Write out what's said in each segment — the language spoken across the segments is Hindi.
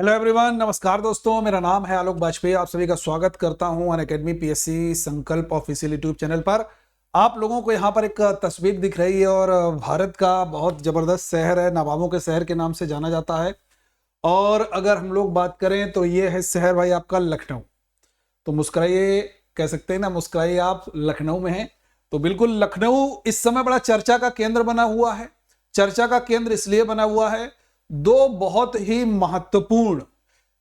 हेलो एवरीवन, नमस्कार दोस्तों। मेरा नाम है आलोक बाजपेयी। आप सभी का स्वागत करता हूं अनअकैडमी पीएससी संकल्प ऑफिशियल यूट्यूब चैनल पर। आप लोगों को यहां पर एक तस्वीर दिख रही है और भारत का बहुत ज़बरदस्त शहर है, नवाबों के शहर के नाम से जाना जाता है। और अगर हम लोग बात करें तो ये है शहर भाई आपका लखनऊ। तो मुस्कुराइए, कह सकते हैं ना, मुस्कुराइए, आप लखनऊ में हैं। तो बिल्कुल लखनऊ इस समय बड़ा चर्चा का केंद्र बना हुआ है। चर्चा का केंद्र इसलिए बना हुआ है, दो बहुत ही महत्वपूर्ण,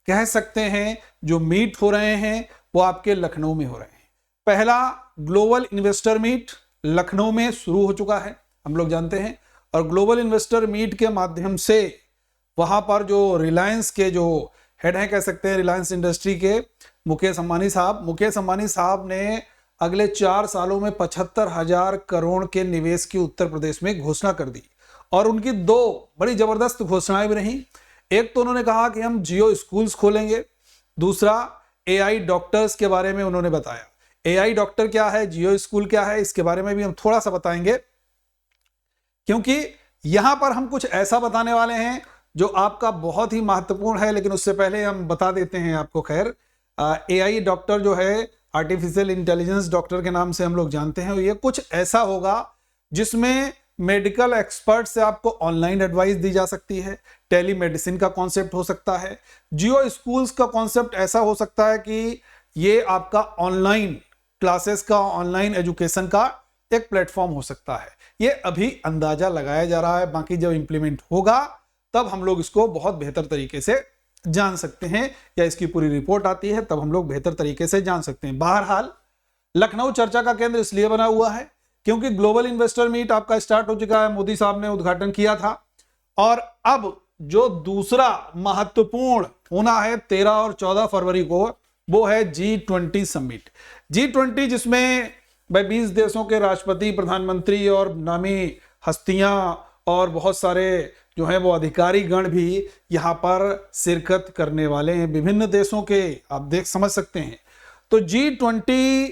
कह सकते हैं, जो मीट हो रहे हैं वो आपके लखनऊ में हो रहे हैं। पहला ग्लोबल इन्वेस्टर मीट लखनऊ में शुरू हो चुका है, हम लोग जानते हैं। और ग्लोबल इन्वेस्टर मीट के माध्यम से वहां पर जो रिलायंस के जो हेड हैं, कह सकते हैं रिलायंस इंडस्ट्री के मुकेश अंबानी साहब ने अगले 4 सालों में 75,000 करोड़ के निवेश की उत्तर प्रदेश में घोषणा कर दी। और उनकी दो बड़ी जबरदस्त घोषणाएं भी रहीं। एक तो उन्होंने कहा कि हम जियो स्कूल्स खोलेंगे, दूसरा एआई डॉक्टर्स के बारे में उन्होंने बताया। एआई डॉक्टर क्या है, जियो स्कूल क्या है, इसके बारे में भी हम थोड़ा सा बताएंगे, क्योंकि यहां पर हम कुछ ऐसा बताने वाले हैं जो आपका बहुत ही महत्वपूर्ण है। लेकिन उससे पहले हम बता देते हैं आपको, खैर एआई डॉक्टर जो है, आर्टिफिशियल इंटेलिजेंस डॉक्टर के नाम से हम लोग जानते हैं। ये कुछ ऐसा होगा जिसमें मेडिकल एक्सपर्ट से आपको ऑनलाइन एडवाइस दी जा सकती है। टेली मेडिसिन का कॉन्सेप्ट हो सकता है। जियो स्कूल्स का कॉन्सेप्ट ऐसा हो सकता है कि ये आपका ऑनलाइन क्लासेस का, ऑनलाइन एजुकेशन का एक प्लेटफॉर्म हो सकता है। ये अभी अंदाजा लगाया जा रहा है, बाकी जब इंप्लीमेंट होगा तब हम लोग इसको बहुत बेहतर तरीके से जान सकते हैं, या इसकी पूरी रिपोर्ट आती है तब हम लोग बेहतर तरीके से जान सकते हैं। बहरहाल लखनऊ चर्चा का केंद्र इसलिए बना हुआ है क्योंकि ग्लोबल इन्वेस्टर मीट आपका स्टार्ट हो चुका है। मोदी साहब ने उद्घाटन किया था। और अब जो दूसरा महत्वपूर्ण होना है 13 और 14 फरवरी को, वो है G20 समिट। G20 जिसमें भाई 20 देशों के राष्ट्रपति, प्रधानमंत्री और नामी हस्तियां और बहुत सारे जो है वो अधिकारी गण भी यहां पर शिरकत करने वाले हैं, विभिन्न देशों के, आप समझ सकते हैं। तो G20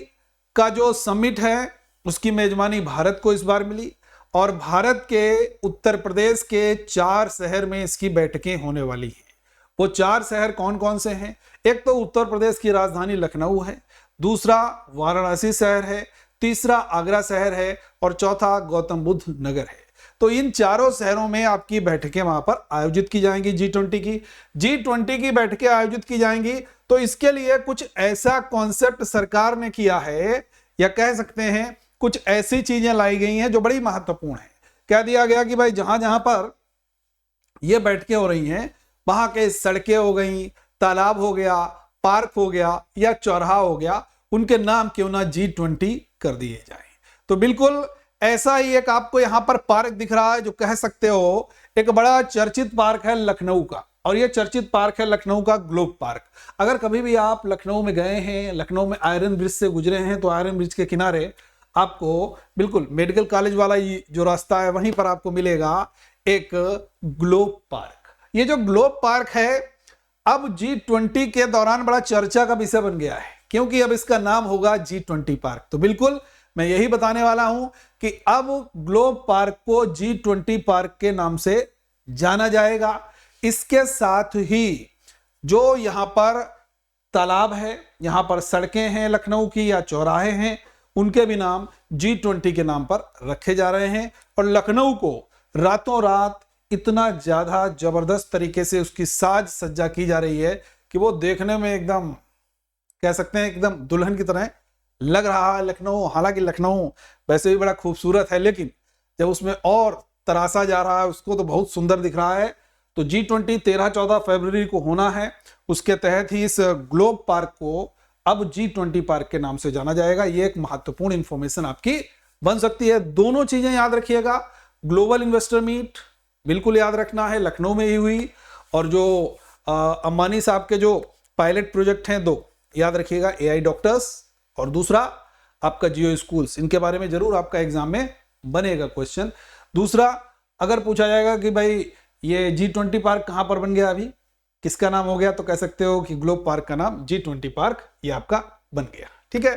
का जो समिट है उसकी मेजबानी भारत को इस बार मिली। और भारत के उत्तर प्रदेश के 4 शहर में इसकी बैठकें होने वाली हैं। वो 4 शहर कौन कौन से हैं? एक तो उत्तर प्रदेश की राजधानी लखनऊ है, दूसरा वाराणसी शहर है, तीसरा आगरा शहर है और चौथा गौतम बुद्ध नगर है। तो इन चारों शहरों में आपकी बैठकें वहां पर आयोजित की जाएंगी। G20 की बैठकें आयोजित की जाएंगी। तो इसके लिए कुछ ऐसा कॉन्सेप्ट सरकार ने किया है, या कह सकते हैं कुछ ऐसी चीजें लाई गई हैं जो बड़ी महत्वपूर्ण है। कह दिया गया कि भाई जहां जहां पर ये बैठकें हो रही हैं वहां के सड़कें हो गई, तालाब हो गया, पार्क हो गया या चौराहा हो गया, उनके नाम क्यों ना G20 कर दिए जाए। तो बिल्कुल ऐसा ही एक आपको यहां पर पार्क दिख रहा है, जो कह सकते हो एक बड़ा चर्चित पार्क है लखनऊ का। और ये चर्चित पार्क है लखनऊ का ग्लोब पार्क। अगर कभी भी आप लखनऊ में गए हैं, लखनऊ में आयरन ब्रिज से गुजरे हैं, तो आयरन ब्रिज के किनारे आपको बिल्कुल मेडिकल कॉलेज वाला जो रास्ता है वहीं पर आपको मिलेगा एक ग्लोब पार्क। ये जो ग्लोब पार्क है अब G20 के दौरान बड़ा चर्चा का विषय बन गया है, क्योंकि अब इसका नाम होगा G20 पार्क। तो बिल्कुल मैं यही बताने वाला हूं कि अब ग्लोब पार्क को G20 पार्क के नाम से जाना जाएगा। इसके साथ ही जो यहां पर तालाब है, यहां पर सड़कें हैं लखनऊ की या चौराहे हैं, उनके भी नाम G20 के नाम पर रखे जा रहे हैं। और लखनऊ को रातों रात इतना ज्यादा जबरदस्त तरीके से उसकी साज सज्जा की जा रही है कि वो देखने में एकदम, कह सकते हैं, एकदम दुल्हन की तरह लग रहा है लखनऊ। हालांकि लखनऊ वैसे भी बड़ा खूबसूरत है, लेकिन जब उसमें और तराशा जा रहा है उसको तो बहुत सुंदर दिख रहा है। तो G20 13-14 फरवरी को होना है। उसके तहत ही इस ग्लोब पार्क को अब G20 पार्क के नाम से जाना जाएगा। ये एक महत्वपूर्ण इंफॉर्मेशन आपकी बन सकती है। दोनों चीजें याद रखिएगा, ग्लोबल इन्वेस्टर मीट बिल्कुल याद रखना है, लखनऊ में ही हुई। और जो अंबानी साहब के जो पायलट प्रोजेक्ट हैं 2 याद रखिएगा, एआई डॉक्टर्स और दूसरा आपका जियो स्कूल्स। इनके बारे में जरूर आपका एग्जाम में बनेगा क्वेश्चन। दूसरा, अगर पूछा जाएगा कि भाई ये G20 पार्क कहां पर बन गया, अभी किसका नाम हो गया, तो कह सकते हो कि ग्लोब पार्क का नाम G20 पार्क ये आपका बन गया। ठीक है,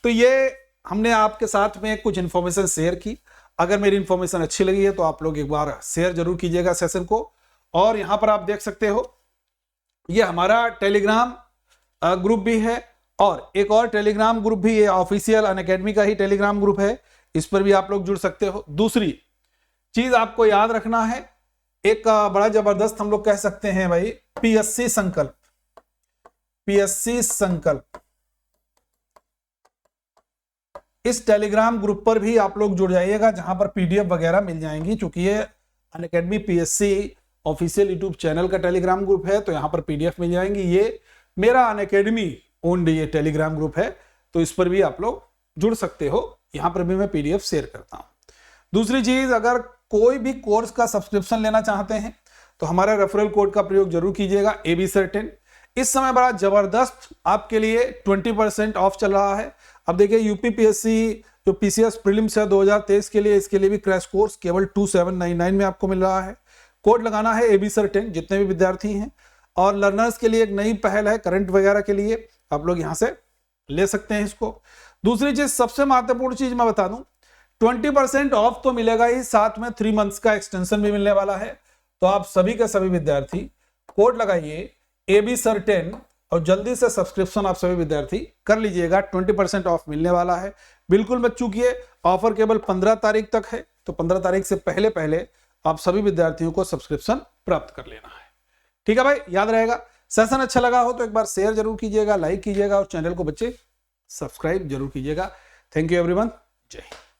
तो ये हमने आपके साथ में कुछ इंफॉर्मेशन शेयर की। अगर मेरी इंफॉर्मेशन अच्छी लगी है तो आप लोग एक बार शेयर जरूर कीजिएगा सेशन को। और यहां पर आप देख सकते हो ये हमारा टेलीग्राम ग्रुप भी है, और एक और टेलीग्राम ग्रुप भी, ये ऑफिशियल अनअकैडमी का ही टेलीग्राम ग्रुप है, इस पर भी आप लोग जुड़ सकते हो। दूसरी चीज आपको याद रखना है, एक बड़ा जबरदस्त हम लोग कह सकते हैं भाई, पीएससी संकल्प, पीएससी संकल्प, इस टेलीग्राम ग्रुप पर भी आप लोग जुड़ जाइएगा, जहां पर पीडीएफ वगैरह मिल जाएंगी। चूंकि ये Unacademy PSC official YouTube channel का टेलीग्राम ग्रुप है, तो यहां पर पीडीएफ मिल जाएंगी। ये मेरा अनअकैडमी ओन्ड ये टेलीग्राम ग्रुप है, तो इस पर भी आप लोग जुड़ सकते हो, यहां पर भी मैं पीडीएफ शेयर करता हूं। दूसरी चीज, अगर कोई भी कोर्स का सब्सक्रिप्शन लेना चाहते हैं तो हमारे रेफरल कोड का प्रयोग जरूर कीजिएगा, ABSER10। इस समय बड़ा जबरदस्त आपके लिए 20% ऑफ चल रहा है। अब देखिए यूपीपीएससी जो पीसीएस प्रीलिम्स है 2023 के लिए, इसके लिए भी क्रैश कोर्स केवल 2799 में आपको मिल रहा है। कोड लगाना है ABSER10 जितने भी विद्यार्थी हैं, और लर्नर्स के लिए एक नई पहल है, करंट वगैरह के लिए आप लोग यहां से ले सकते हैं इसको। दूसरी चीज, सबसे महत्वपूर्ण चीज मैं बता दूं, 20% ऑफ तो मिलेगा ही, साथ में 3 मंथ्स का एक्सटेंशन भी मिलने वाला है। तो आप सभी के सभी विद्यार्थी कोड लगाइए ABSER10 और जल्दी से सब्सक्रिप्शन आप सभी विद्यार्थी कर लीजिएगा, 20% ऑफ मिलने वाला है। बिल्कुल मत चूकिए, ऑफर केवल 15 तारीख तक है, तो 15 तारीख से पहले पहले आप सभी विद्यार्थियों को सब्सक्रिप्शन प्राप्त कर लेना है। ठीक है भाई, याद रहेगा। सेशन अच्छा लगा हो तो एक बार शेयर जरूर कीजिएगा, लाइक कीजिएगा, और चैनल को बच्चे सब्सक्राइब जरूर कीजिएगा। थैंक यू एवरीवन, जय हिंद।